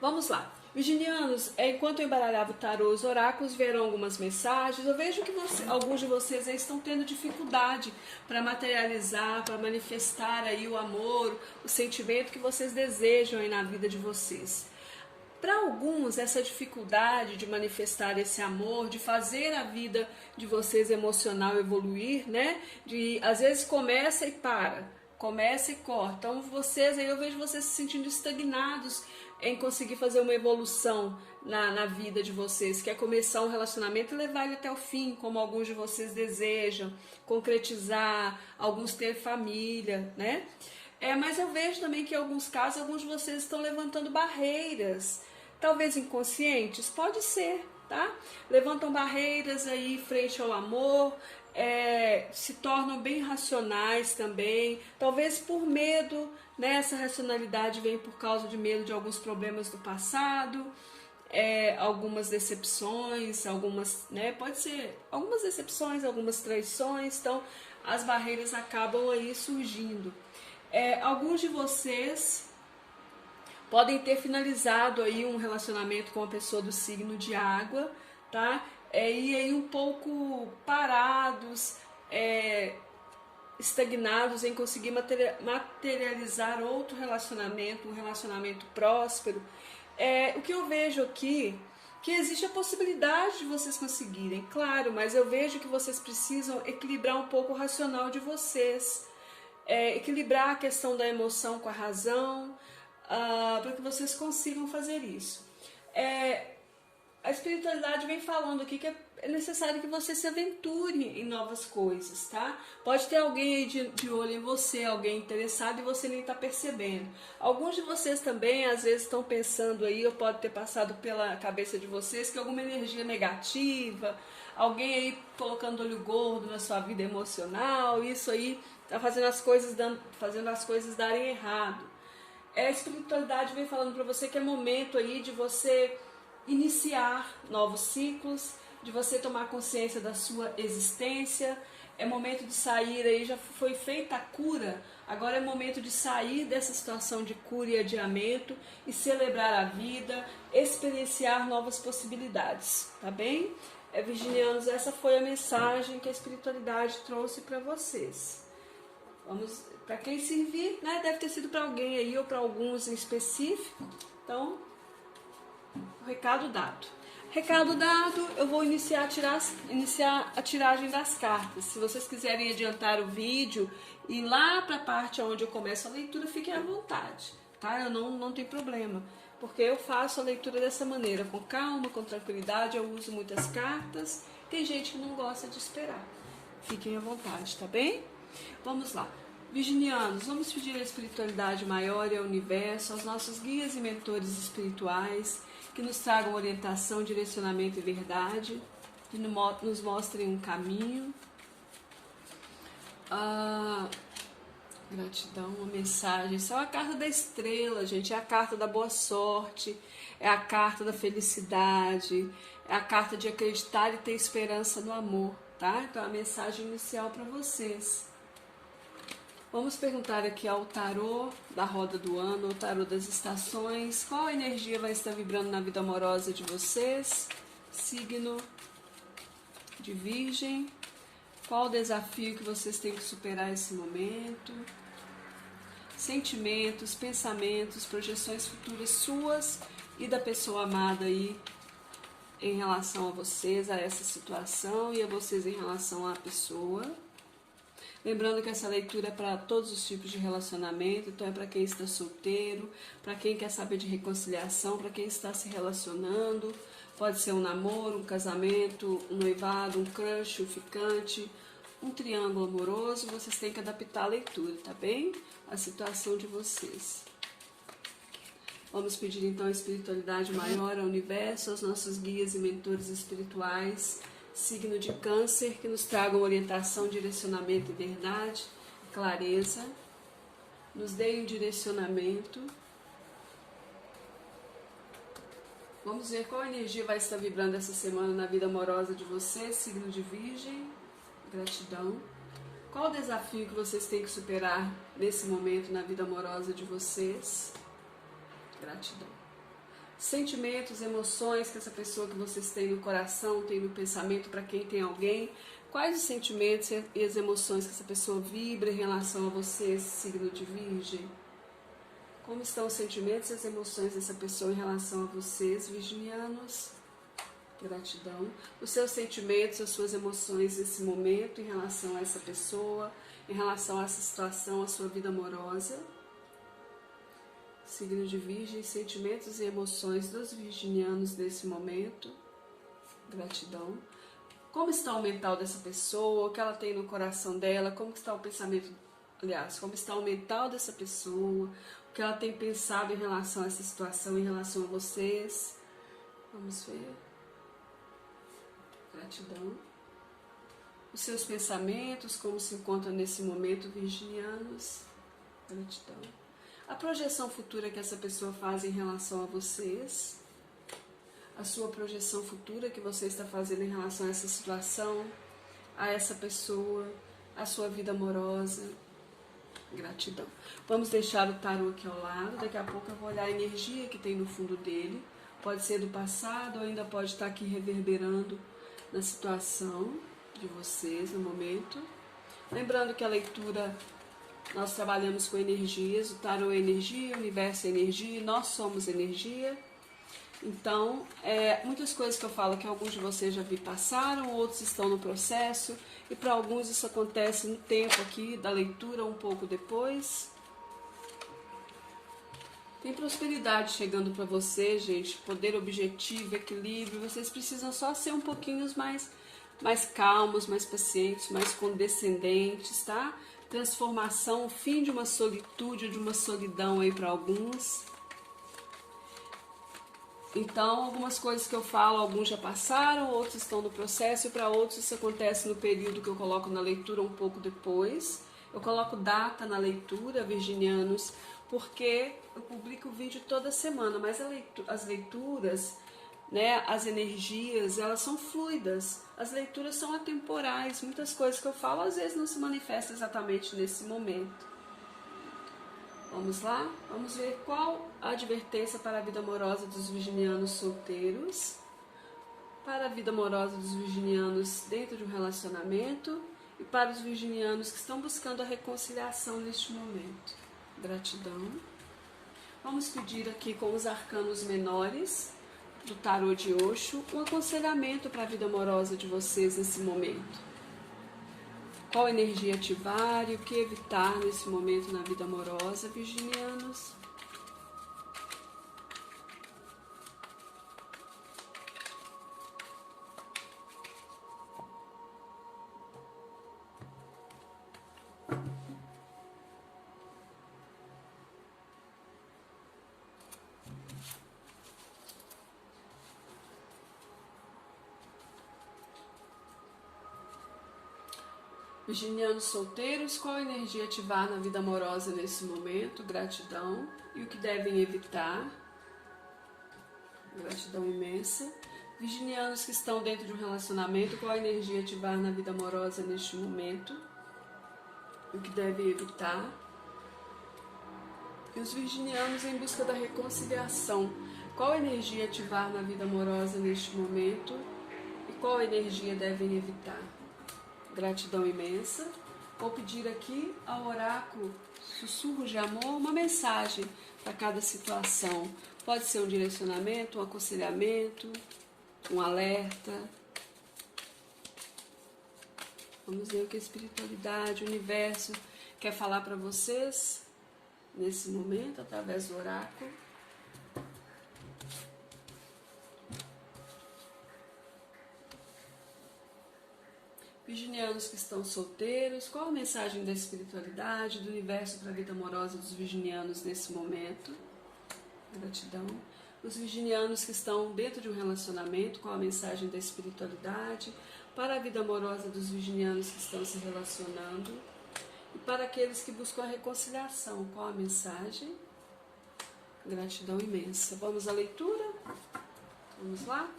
Vamos lá. Virginianos, enquanto eu embaralhava o tarô, os oráculos vieram algumas mensagens. Eu vejo que alguns de vocês aí estão tendo dificuldade para materializar, para manifestar aí o amor, o sentimento que vocês desejam aí na vida de vocês. Para alguns, essa dificuldade de manifestar esse amor, de fazer a vida de vocês emocional evoluir, né? Às vezes começa e para, começa e corta. Então vocês aí, eu vejo vocês se sentindo estagnados em conseguir fazer uma evolução na vida de vocês, que é começar um relacionamento e levar ele até o fim, como alguns de vocês desejam, concretizar, alguns ter família, né? Mas eu vejo também que em alguns casos, alguns de vocês estão levantando barreiras, talvez inconscientes, pode ser, tá? Levantam barreiras aí frente ao amor, se tornam bem racionais também, talvez por medo, né? Essa racionalidade vem por causa de medo de alguns problemas do passado, algumas decepções, algumas, né? Pode ser algumas decepções, algumas traições, então as barreiras acabam aí surgindo. Alguns de vocês podem ter finalizado aí um relacionamento com uma pessoa do signo de água, tá? E aí um pouco parados, estagnados em conseguir materializar outro relacionamento, um relacionamento próspero. O que eu vejo aqui, que existe a possibilidade de vocês conseguirem, claro, mas eu vejo que vocês precisam equilibrar um pouco o racional de vocês, equilibrar a questão da emoção com a razão, para que vocês consigam fazer isso. A espiritualidade vem falando aqui que é necessário que você se aventure em novas coisas, tá? Pode ter alguém aí de olho em você, alguém interessado e você nem está percebendo. Alguns de vocês também, às vezes, estão pensando aí, ou pode ter passado pela cabeça de vocês, que alguma energia negativa, alguém aí colocando olho gordo na sua vida emocional, isso aí está fazendo as coisas darem errado. A espiritualidade vem falando para você que é momento aí de você iniciar novos ciclos, de você tomar consciência da sua existência. É momento de sair aí, já foi feita a cura, agora é momento de sair dessa situação de cura e adiamento e celebrar a vida, experienciar novas possibilidades, tá bem? Virginianos, essa foi a mensagem que a espiritualidade trouxe para vocês. Vamos, para quem servir, né? Deve ter sido para alguém aí ou para alguns em específico. Então, o recado dado. Recado dado, eu vou iniciar a tiragem das cartas. Se vocês quiserem adiantar o vídeo e ir lá para a parte onde eu começo a leitura, fiquem à vontade, tá? Eu não tem problema, porque eu faço a leitura dessa maneira, com calma, com tranquilidade, eu uso muitas cartas. Tem gente que não gosta de esperar. Fiquem à vontade, tá bem? Vamos lá. Virginianos, vamos pedir a espiritualidade maior e ao universo, aos nossos guias e mentores espirituais, que nos tragam orientação, direcionamento e verdade, que nos mostrem um caminho. Gratidão, uma mensagem. Isso é uma carta da estrela, gente. É a carta da boa sorte, é a carta da felicidade, é a carta de acreditar e ter esperança no amor, tá? Então, a mensagem inicial para vocês. Vamos perguntar aqui ao tarô da roda do ano, o tarô das estações, qual energia vai estar vibrando na vida amorosa de vocês? Signo de Virgem, qual o desafio que vocês têm que superar nesse momento? Sentimentos, pensamentos, projeções futuras suas e da pessoa amada aí em relação a vocês, a essa situação, e a vocês em relação à pessoa. Lembrando que essa leitura é para todos os tipos de relacionamento, então é para quem está solteiro, para quem quer saber de reconciliação, para quem está se relacionando, pode ser um namoro, um casamento, um noivado, um crush, um ficante, um triângulo amoroso, vocês têm que adaptar a leitura, tá bem? A situação de vocês. Vamos pedir então a espiritualidade maior, ao universo, aos nossos guias e mentores espirituais, signo de Câncer, que nos tragam orientação, direcionamento e verdade, clareza, nos deem um direcionamento. Vamos ver qual energia vai estar vibrando essa semana na vida amorosa de vocês, signo de Virgem, gratidão. Qual o desafio que vocês têm que superar nesse momento na vida amorosa de vocês? Gratidão. sentimentos, emoções que essa pessoa que vocês têm no coração, tem no pensamento, para quem tem alguém. Quais os sentimentos e as emoções que essa pessoa vibra em relação a você, signo de Virgem? Como estão os sentimentos e as emoções dessa pessoa em relação a vocês, virginianos? Gratidão. Os seus sentimentos, as suas emoções nesse momento em relação a essa pessoa, em relação a essa situação, a sua vida amorosa. Signo de Virgem, sentimentos e emoções dos virginianos nesse momento. Gratidão. Como está o mental dessa pessoa, o que ela tem no coração dela, como está o pensamento, aliás, como está o mental dessa pessoa, o que ela tem pensado em relação a essa situação, em relação a vocês. Vamos ver. Gratidão. Os seus pensamentos, como se encontram nesse momento, virginianos. Gratidão. A projeção futura que essa pessoa faz em relação a vocês. A sua projeção futura que você está fazendo em relação a essa situação, a essa pessoa, a sua vida amorosa. Gratidão. Vamos deixar o tarô aqui ao lado. Daqui a pouco eu vou olhar a energia que tem no fundo dele. Pode ser do passado ou ainda pode estar aqui reverberando na situação de vocês no momento. Lembrando que a leitura, nós trabalhamos com energias, o tarô é energia, o universo é energia, nós somos energia. Então, muitas coisas que eu falo que alguns de vocês já vi passaram, outros estão no processo, e para alguns isso acontece no tempo aqui da leitura, um pouco depois. Tem prosperidade chegando para vocês, gente, poder objetivo, equilíbrio. Vocês precisam só ser um pouquinho mais calmos, mais pacientes, mais condescendentes, tá? Transformação, fim de uma solitude, de uma solidão aí para alguns. Então, algumas coisas que eu falo, alguns já passaram, outros estão no processo, e para outros isso acontece no período que eu coloco na leitura um pouco depois. Eu coloco data na leitura, virginianos, porque eu publico vídeo toda semana, mas as leituras, né, as energias, elas são fluidas, as leituras são atemporais, muitas coisas que eu falo às vezes não se manifestam exatamente nesse momento. Vamos lá? Vamos ver qual a advertência para a vida amorosa dos virginianos solteiros, para a vida amorosa dos virginianos dentro de um relacionamento e para os virginianos que estão buscando a reconciliação neste momento. Gratidão. Vamos pedir aqui com os arcanos menores do tarô de Osho um aconselhamento para a vida amorosa de vocês nesse momento. Qual energia ativar e o que evitar nesse momento na vida amorosa, virginianos? Virginianos solteiros, qual energia ativar na vida amorosa nesse momento? Gratidão. E o que devem evitar? Gratidão imensa. Virginianos que estão dentro de um relacionamento, qual energia ativar na vida amorosa neste momento? E o que devem evitar? E os virginianos em busca da reconciliação, qual energia ativar na vida amorosa neste momento? E qual energia devem evitar? Gratidão imensa. Vou pedir aqui ao oráculo Sussurros de Amor uma mensagem para cada situação. Pode ser um direcionamento, um aconselhamento, um alerta. Vamos ver o que a espiritualidade, o universo quer falar para vocês nesse momento, através do oráculo. Virginianos que estão solteiros, qual a mensagem da espiritualidade, do universo para a vida amorosa dos virginianos nesse momento? Gratidão. Os virginianos que estão dentro de um relacionamento, qual a mensagem da espiritualidade para a vida amorosa dos virginianos que estão se relacionando? E para aqueles que buscam a reconciliação, qual a mensagem? Gratidão imensa. Vamos à leitura? Vamos lá?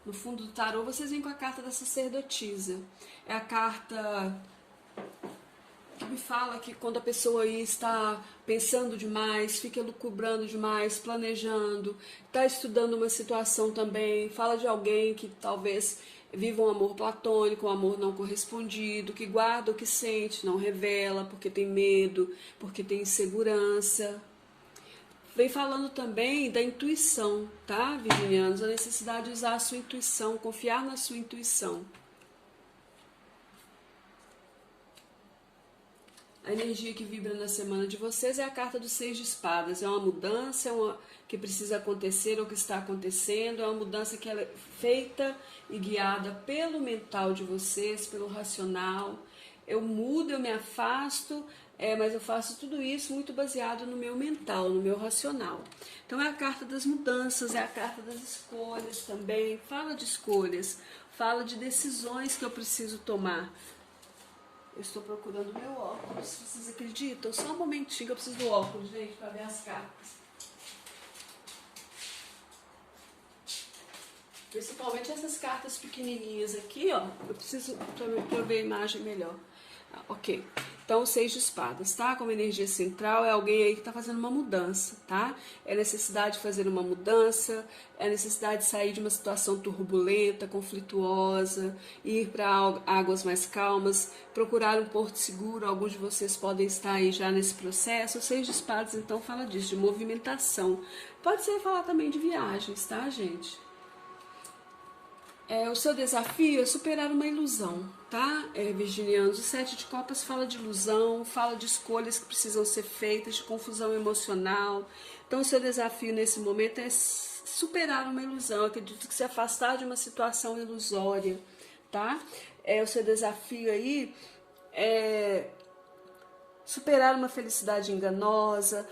No fundo do tarô, vocês vêm com a carta da sacerdotisa. É a carta que me fala que quando a pessoa aí está pensando demais, fica elucubrando demais, planejando, está estudando uma situação também, fala de alguém que talvez viva um amor platônico, um amor não correspondido, que guarda o que sente, não revela, porque tem medo, porque tem insegurança. Vem falando também da intuição, tá, virginianos? A necessidade de usar a sua intuição, confiar na sua intuição. A energia que vibra na semana de vocês é a carta do 6 de espadas. É uma mudança, que precisa acontecer ou que está acontecendo. É uma mudança que ela é feita e guiada pelo mental de vocês, pelo racional. Eu mudo, eu me afasto, mas eu faço tudo isso muito baseado no meu mental, no meu racional. Então é a carta das mudanças, é a carta das escolhas também. Fala de escolhas, fala de decisões que eu preciso tomar. Eu estou procurando meu óculos, vocês acreditam? Só um momentinho que eu preciso do óculos, gente, para ver as cartas. Principalmente essas cartas pequenininhas aqui, ó. Eu preciso para ver a imagem melhor. Ok. Então, 6 de espadas, tá? Como energia central, é alguém aí que tá fazendo uma mudança, tá? É necessidade de fazer uma mudança, é necessidade de sair de uma situação turbulenta, conflituosa, ir para águas mais calmas, procurar um porto seguro. Alguns de vocês podem estar aí já nesse processo. O 6 de espadas, então, fala disso, de movimentação. Pode ser falar também de viagens, tá, gente? O seu desafio é superar uma ilusão, tá, virginianos? O 7 de copas fala de ilusão, fala de escolhas que precisam ser feitas, de confusão emocional. Então, o seu desafio nesse momento é superar uma ilusão. Eu acredito que se afastar de uma situação ilusória, tá? O seu desafio aí é superar uma felicidade enganosa,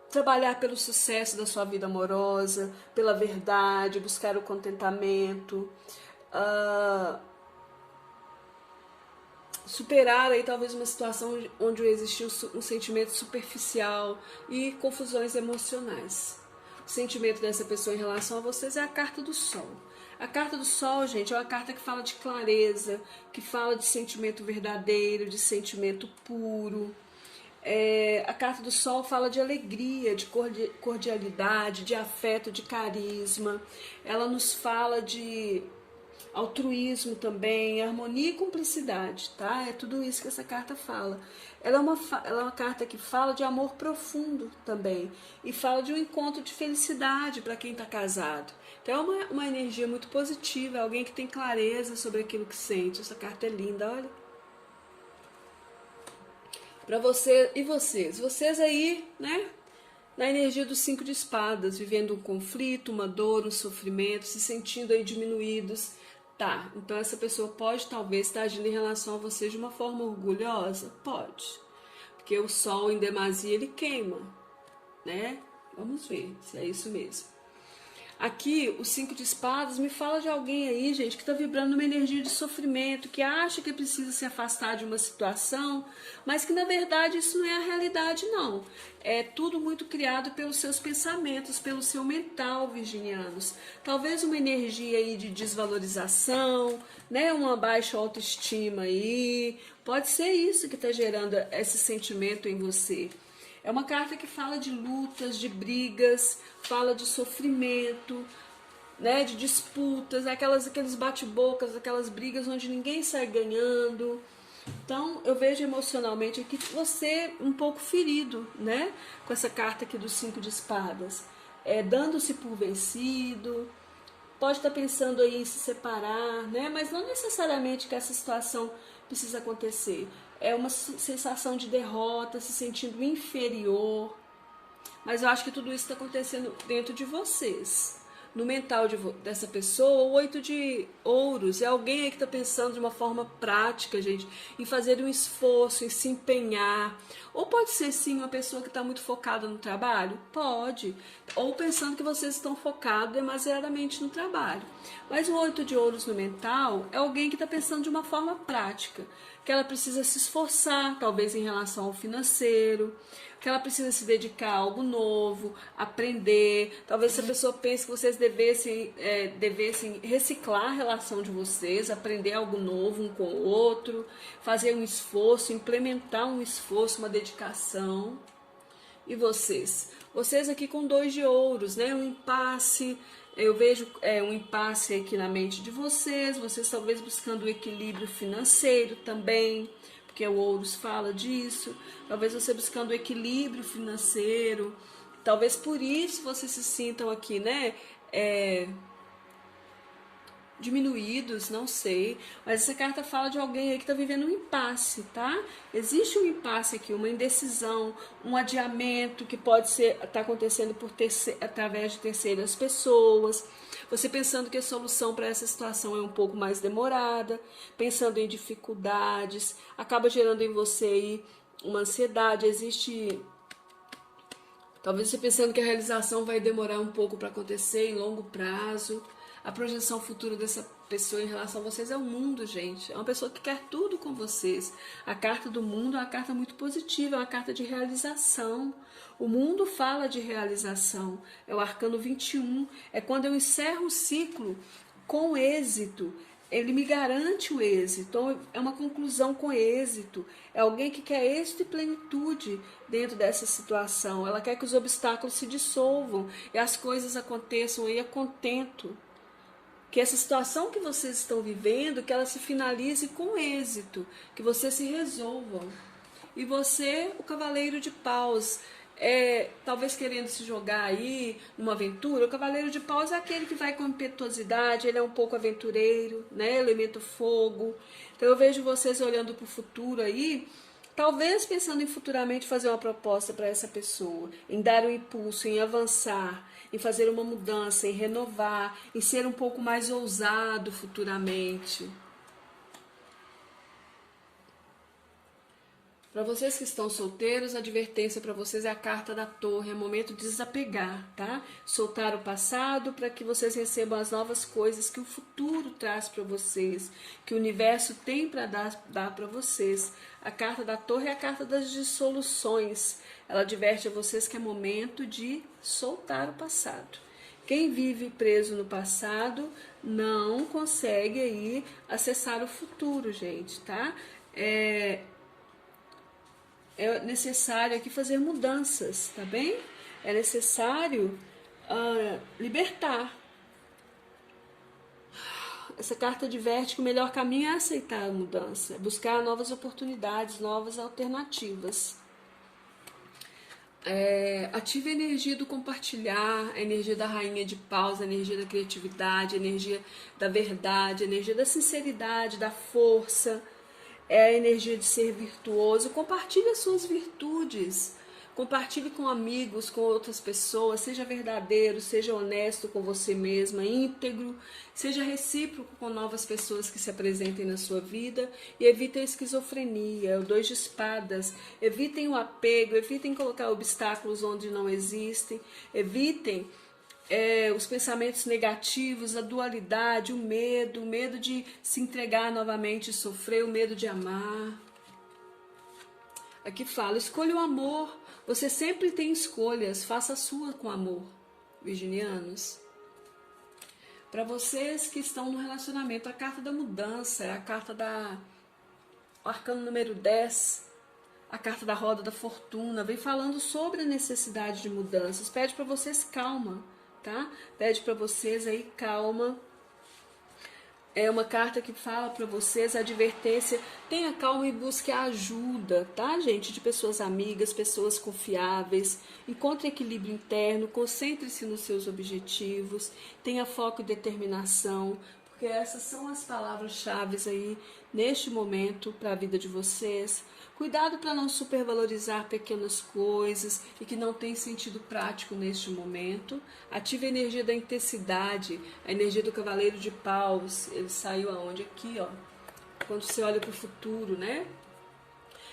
trabalhar pelo sucesso da sua vida amorosa, pela verdade, buscar o contentamento, superar aí talvez uma situação onde existiu um sentimento superficial e confusões emocionais. O sentimento dessa pessoa em relação a vocês é a carta do Sol. A carta do Sol, gente, é uma carta que fala de clareza, que fala de sentimento verdadeiro, de sentimento puro. A carta do Sol fala de alegria, de cordialidade, de afeto, de carisma. Ela nos fala de altruísmo também, harmonia e cumplicidade, tá? É tudo isso que essa carta fala. Ela é uma carta que fala de amor profundo também e fala de um encontro de felicidade para quem está casado. Então é uma energia muito positiva, alguém que tem clareza sobre aquilo que sente. Essa carta é linda, olha. Para você e vocês aí, né, na energia dos 5 de espadas, vivendo um conflito, uma dor, um sofrimento, se sentindo aí diminuídos, tá? Então essa pessoa pode talvez estar agindo em relação a você de uma forma orgulhosa, pode, porque o Sol em demasia ele queima, né? Vamos ver se é isso mesmo. Aqui, o 5 de espadas me fala de alguém aí, gente, que está vibrando uma energia de sofrimento, que acha que precisa se afastar de uma situação, mas que na verdade isso não é a realidade, não. É tudo muito criado pelos seus pensamentos, pelo seu mental, virginianos. Talvez uma energia aí de desvalorização, né, uma baixa autoestima aí. Pode ser isso que está gerando esse sentimento em você. É uma carta que fala de lutas, de brigas, fala de sofrimento, né, de disputas, aqueles bate-bocas, aquelas brigas onde ninguém sai ganhando. Então, eu vejo emocionalmente aqui você um pouco ferido, né, com essa carta aqui do 5 de espadas. Dando-se por vencido, pode estar pensando aí em se separar, né, mas não necessariamente que essa situação precisa acontecer. É uma sensação de derrota, se sentindo inferior. Mas eu acho que tudo isso está acontecendo dentro de vocês. No mental dessa pessoa, o 8 de ouros é alguém aí que está pensando de uma forma prática, gente, em fazer um esforço, em se empenhar. Ou pode ser, sim, uma pessoa que está muito focada no trabalho? Pode. Ou pensando que vocês estão focados demasiadamente no trabalho. Mas o 8 de ouros no mental é alguém que está pensando de uma forma prática, que ela precisa se esforçar, talvez em relação ao financeiro, que ela precisa se dedicar a algo novo, aprender. Talvez essa pessoa pense que vocês devessem reciclar a relação de vocês, aprender algo novo um com o outro, fazer um esforço, implementar um esforço, uma dedicação. E vocês? Vocês aqui com 2 de ouros, né? Um impasse. Eu vejo um impasse aqui na mente de vocês talvez buscando o equilíbrio financeiro também, porque o ouros fala disso. Talvez você buscando o equilíbrio financeiro, talvez por isso vocês se sintam aqui, né? Diminuídos, não sei, mas essa carta fala de alguém aí que está vivendo um impasse, tá? Existe um impasse aqui, uma indecisão, um adiamento que pode estar acontecendo através de terceiras pessoas, você pensando que a solução para essa situação é um pouco mais demorada, pensando em dificuldades, acaba gerando em você aí uma ansiedade, talvez você pensando que a realização vai demorar um pouco para acontecer em longo prazo. A projeção futura dessa pessoa em relação a vocês é o mundo, gente. É uma pessoa que quer tudo com vocês. A carta do mundo é uma carta muito positiva, é uma carta de realização. O mundo fala de realização. É o arcano 21. É quando eu encerro o ciclo com êxito. Ele me garante o êxito. Então, é uma conclusão com êxito. É alguém que quer êxito e plenitude dentro dessa situação. Ela quer que os obstáculos se dissolvam e as coisas aconteçam aí a contento. Que essa situação que vocês estão vivendo, que ela se finalize com êxito, que vocês se resolvam. E você, o cavaleiro de paus, talvez querendo se jogar aí numa aventura, o cavaleiro de paus é aquele que vai com impetuosidade, ele é um pouco aventureiro, né? Elemento fogo. Então eu vejo vocês olhando para o futuro aí, talvez pensando em futuramente fazer uma proposta para essa pessoa, em dar um impulso, em avançar, em fazer uma mudança, em renovar, em ser um pouco mais ousado futuramente. Para vocês que estão solteiros, a advertência para vocês é a carta da torre, é o momento de desapegar, tá? Soltar o passado para que vocês recebam as novas coisas que o futuro traz para vocês, que o universo tem para dar para vocês. A carta da torre é a carta das dissoluções. Ela adverte a vocês que é momento de soltar o passado. Quem vive preso no passado não consegue aí acessar o futuro, gente, tá? É necessário aqui fazer mudanças, tá bem? É necessário libertar. Essa carta adverte que o melhor caminho é aceitar a mudança, é buscar novas oportunidades, novas alternativas. Ative a energia do compartilhar, a energia da rainha de paus, a energia da criatividade, a energia da verdade, a energia da sinceridade, da força. É a energia de ser virtuoso. Compartilhe as suas virtudes. Compartilhe com amigos, com outras pessoas. Seja verdadeiro, seja honesto com você mesma, íntegro. Seja recíproco com novas pessoas que se apresentem na sua vida. E evitem a esquizofrenia, o 2 de espadas. Evitem o apego, evitem colocar obstáculos onde não existem. Evitem os pensamentos negativos, a dualidade, o medo de se entregar novamente e sofrer, o medo de amar. Aqui fala, escolha o amor, você sempre tem escolhas, faça a sua com amor, virginianos. Para vocês que estão no relacionamento, a carta da mudança, é a carta o arcano número 10, a carta da roda da fortuna, vem falando sobre a necessidade de mudanças, pede para vocês calma. Tá? Pede para vocês aí calma. É uma carta que fala para vocês a advertência, tenha calma e busque a ajuda, tá, gente? De pessoas amigas, pessoas confiáveis. Encontre equilíbrio interno, concentre-se nos seus objetivos, tenha foco e determinação, porque essas são as palavras-chave aí neste momento para a vida de vocês. Cuidado para não supervalorizar pequenas coisas e que não tem sentido prático neste momento. Ative a energia da intensidade, a energia do cavaleiro de paus. Ele saiu aonde? Aqui, ó. Quando você olha para o futuro, né?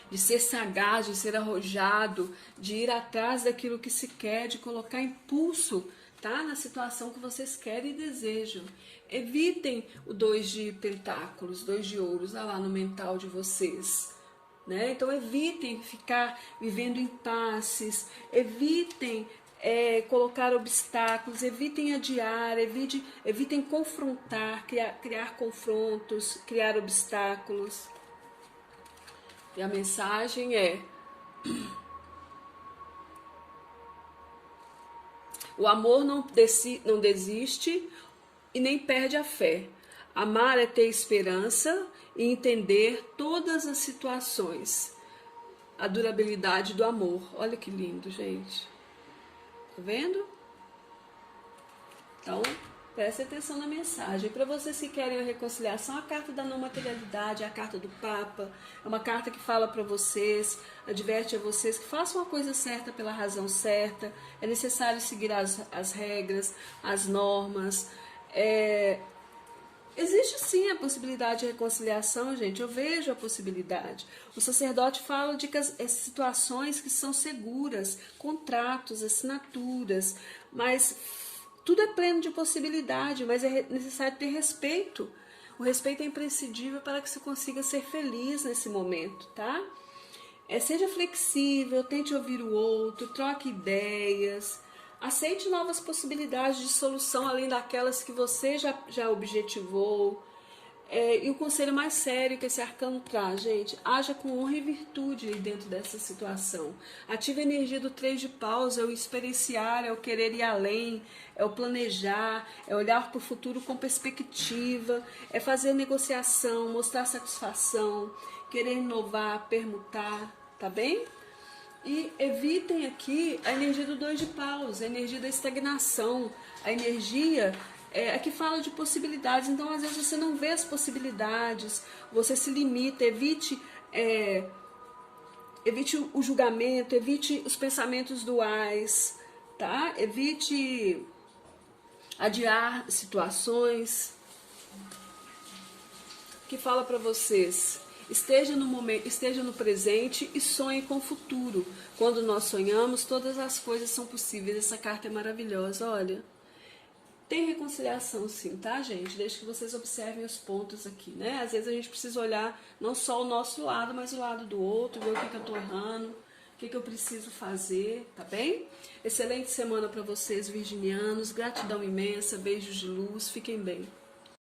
De ser sagaz, de ser arrojado, de ir atrás daquilo que se quer, de colocar impulso tá? Na situação que vocês querem e desejam. Evitem o 2 de pentáculos, 2 de ouros, lá no mental de vocês. Né? Então evitem ficar vivendo impasses, evitem colocar obstáculos, evitem adiar, evitem confrontar, criar confrontos, criar obstáculos. E a mensagem é: o amor não desiste e nem perde a fé. Amar é ter esperança e entender todas as situações. A durabilidade do amor. Olha que lindo, gente. Tá vendo? Então, preste atenção na mensagem. Para vocês que querem a reconciliação, a carta da não materialidade, a carta do Papa, é uma carta que fala para vocês, adverte a vocês que façam a coisa certa pela razão certa. É necessário seguir as regras, as normas. Existe sim a possibilidade de reconciliação, gente. Eu vejo a possibilidade. O sacerdote fala de situações que são seguras, contratos, assinaturas, mas tudo é pleno de possibilidade, mas é necessário ter respeito. O respeito é imprescindível para que você consiga ser feliz nesse momento, tá? Seja flexível, tente ouvir o outro, troque ideias. Aceite novas possibilidades de solução além daquelas que você já objetivou. E o conselho mais sério que esse arcano traz, gente: haja com honra e virtude dentro dessa situação. Ative a energia do 3 de paus, é o experienciar, é o querer ir além, é o planejar, é olhar para o futuro com perspectiva, é fazer negociação, mostrar satisfação, querer inovar, permutar, tá bem? E evitem aqui a energia do 2 de paus, a energia da estagnação, a energia que fala de possibilidades. Então, às vezes, você não vê as possibilidades, você se limita, evite o julgamento, evite os pensamentos duais, tá? Evite adiar situações. Que fala para vocês: esteja no momento, esteja no presente e sonhe com o futuro. Quando nós sonhamos, todas as coisas são possíveis. Essa carta é maravilhosa, olha. Tem reconciliação sim, tá, gente? Deixa que vocês observem os pontos aqui, né? Às vezes a gente precisa olhar não só o nosso lado, mas o lado do outro, ver o que eu tô errando, o que eu preciso fazer, tá bem? Excelente semana para vocês, virginianos. Gratidão imensa, beijos de luz, fiquem bem.